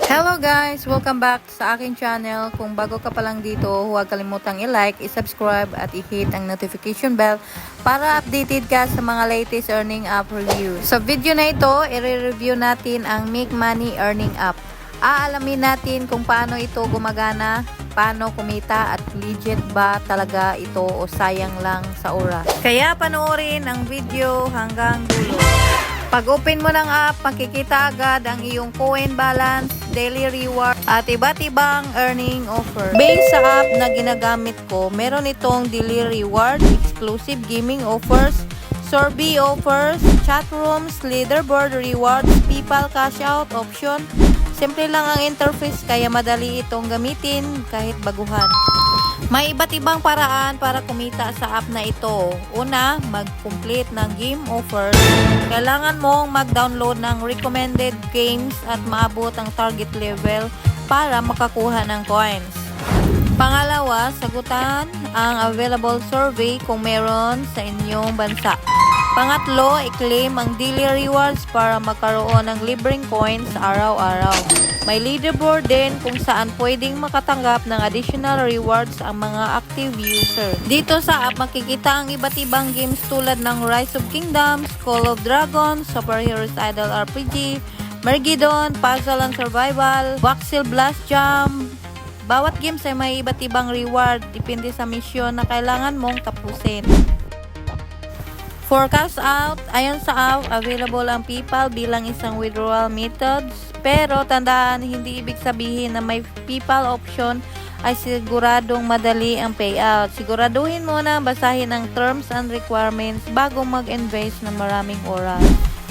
Hello guys! Welcome back sa aking channel. Kung bago ka pa lang dito, huwag kalimutang i-like, i-subscribe at i-hit ang notification bell para updated ka sa mga latest earning app reviews. Sa video na ito, i-review natin ang Make Money Earning App. Aalamin natin kung paano ito gumagana, paano kumita at legit ba talaga ito o sayang lang sa oras. Kaya panoorin ang video hanggang dulo. Pag open mo ng app, makikita agad ang iyong coin balance, daily reward, at iba't ibang earning offer. Based sa app na ginagamit ko, meron itong daily reward, exclusive gaming offers, survey offers, chat rooms, leaderboard rewards, PayPal cash out option. Simple lang ang interface kaya madali itong gamitin kahit baguhan. May iba't ibang paraan para kumita sa app na ito. Una, mag-complete ng game offers. Kailangan mong mag-download ng recommended games at maabot ang target level para makakuha ng coins. Pangalawa, sagutan ang available survey kung meron sa inyong bansa. Pangatlo, i-claim ang daily rewards para magkaroon ng libreng coins araw-araw. May leaderboard din kung saan pwedeng makatanggap ng additional rewards ang mga active user. Dito sa app, makikita ang iba't ibang games tulad ng Rise of Kingdoms, Call of Dragons, Super Heroes Idol RPG, Mergidon, Puzzle and Survival, Voxel Blast Jam. Bawat games ay may iba't ibang reward, depende sa mission na kailangan mong tapusin. For cash out, ayon sa app, available ang PayPal bilang isang withdrawal methods. Pero tandaan, hindi ibig sabihin na may PayPal option ay siguradong madali ang payout. Siguraduhin mo na basahin ang terms and requirements bago mag-invest ng maraming oras.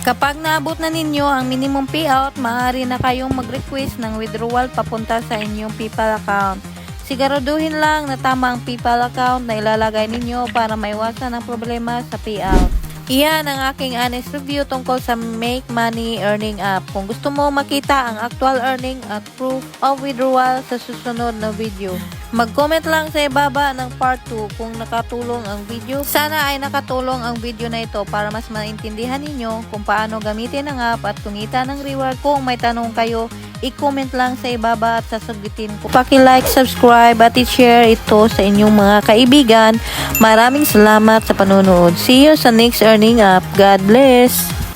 Kapag naabot na ninyo ang minimum payout, maaari na kayong mag-request ng withdrawal papunta sa inyong PayPal account. Siguraduhin lang na tama ang PayPal account na ilalagay ninyo para maiwasan ang problema sa payout. Iyan ang aking honest review tungkol sa Make Money Earning App. Kung gusto mo makita ang actual earning at proof of withdrawal sa susunod na video, mag-comment lang sa ibaba ng part 2 kung nakatulong ang video. Sana ay nakatulong ang video na ito para mas maintindihan ninyo kung paano gamitin ang app at kumita ng reward. Kung may tanong kayo, i-comment lang sa ibaba at sasagutin ko. Paki-like, subscribe at i-share ito sa inyong mga kaibigan. Maraming salamat sa panonood. See you sa next earning app. God bless!